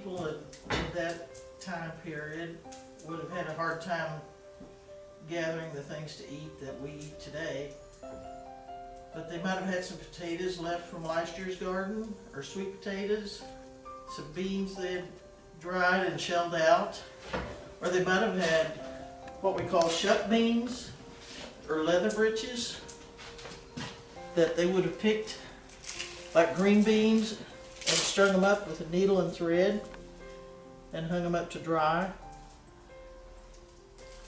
people at that time period would have had a hard time gathering the things to eat that we eat today. But they might have had some potatoes left from last year's garden, or sweet potatoes, some beans they had dried and shelled out, or they might have had what we call shuck beans, or leather breeches, that they would have picked like green beans and strung them up with a needle and thread and hung them up to dry.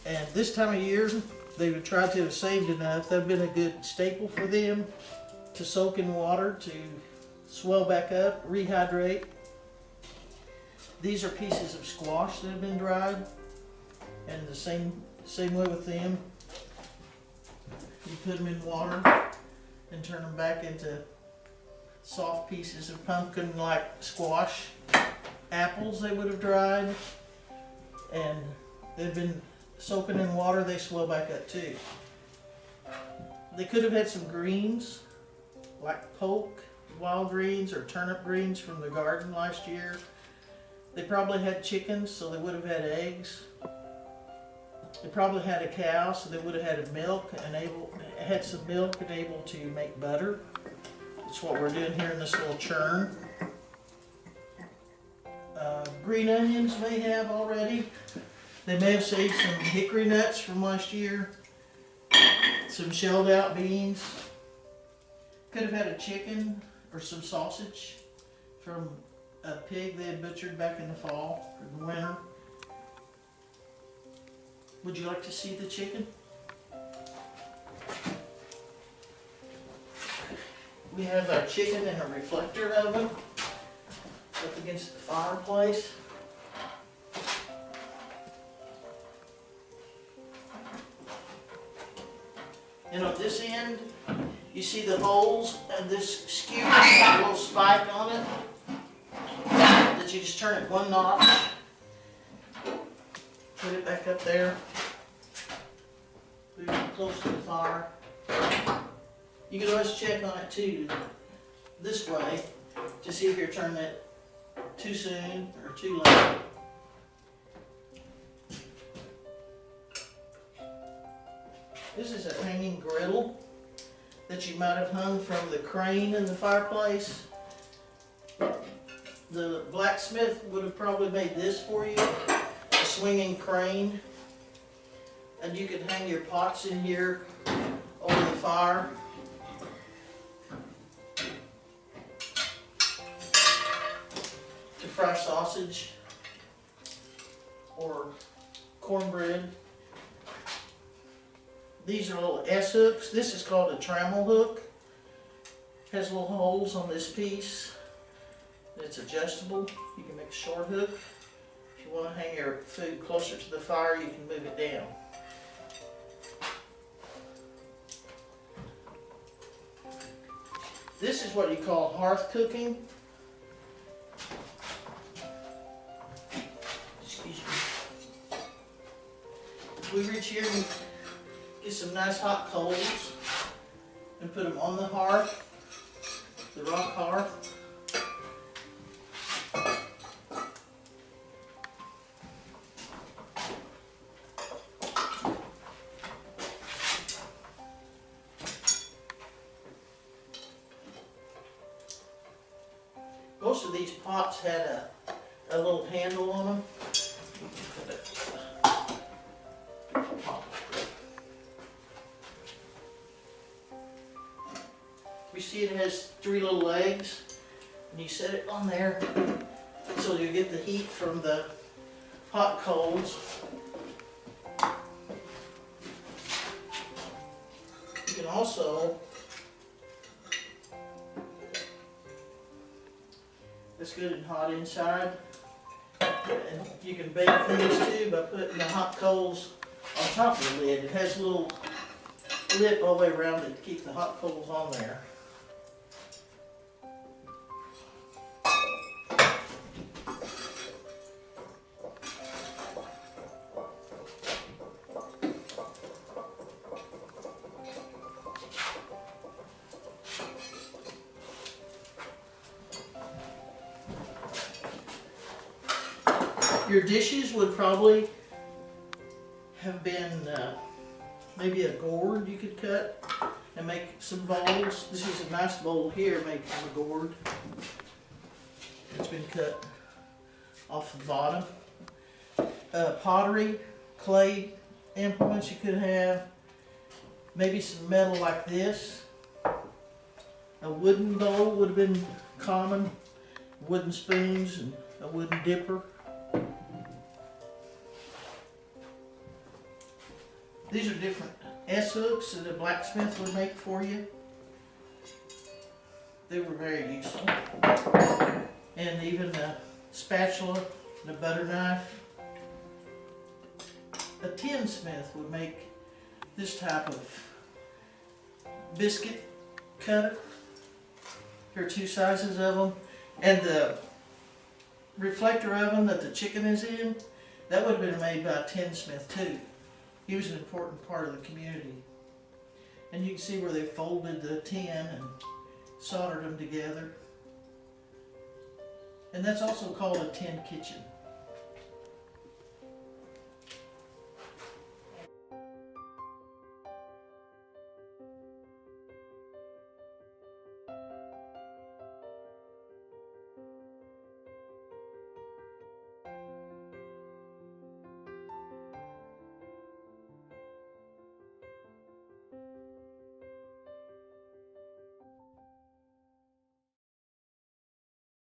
And this time of year, they would try to have saved enough. That would have been a good staple for them to soak in water, to swell back up, rehydrate. These are pieces of squash that have been dried, and the same way with them. You put them in water and turn them back into soft pieces of pumpkin-like squash. Apples they would have dried, and they've been soaking in water, they swell back up too. They could have had some greens, like poke, wild greens, or turnip greens from the garden last year. They probably had chickens, so they would have had eggs. They probably had a cow, so they would have had had some milk and able to make butter. That's what we're doing here in this little churn. Green onions may have already. They may have saved some hickory nuts from last year, some shelled out beans. Could have had a chicken or some sausage from a pig they had butchered back in the fall or the winter. Would you like to see the chicken? We have our chicken in a reflector oven up against the fireplace. And on this end, you see the holes, and this skewer has a little spike on it that you just turn it one notch. Put it back up there. Move it close to the fire. You can always check on it too, this way, to see if you're turning it too soon or too late. This is a hanging griddle that you might have hung from the crane in the fireplace. The blacksmith would have probably made this for you, a swinging crane. And you could hang your pots in here over the fire. To fry sausage or cornbread. These are little S-hooks. This is called a trammel hook. Has little holes on this piece. It's adjustable. You can make a short hook. If you want to hang your food closer to the fire, you can move it down. This is what you call hearth cooking. Excuse me. We reach here and get some nice hot coals and put them on the hearth, the rock hearth. Most of these pots had a little handle on them. You see it has 3 little legs, and you set it on there so you get the heat from the hot coals. You can also, it's good and hot inside, and you can bake things too by putting the hot coals on top of the lid. It has a little lip all the way around it to keep the hot coals on there. Your dishes would probably have been maybe a gourd you could cut and make some bowls. This is a nice bowl here made from a gourd. It's been cut off the bottom. Pottery, clay implements you could have. Maybe some metal like this. A wooden bowl would have been common. Wooden spoons and a wooden dipper. These are different S-hooks that a blacksmith would make for you. They were very useful. And even a spatula and a butter knife. A tinsmith would make this type of biscuit cutter. Here are two sizes of them. And the reflector oven that the chicken is in, that would have been made by a tinsmith too. He was an important part of the community. And you can see where they folded the tin and soldered them together. And that's also called a tin kitchen.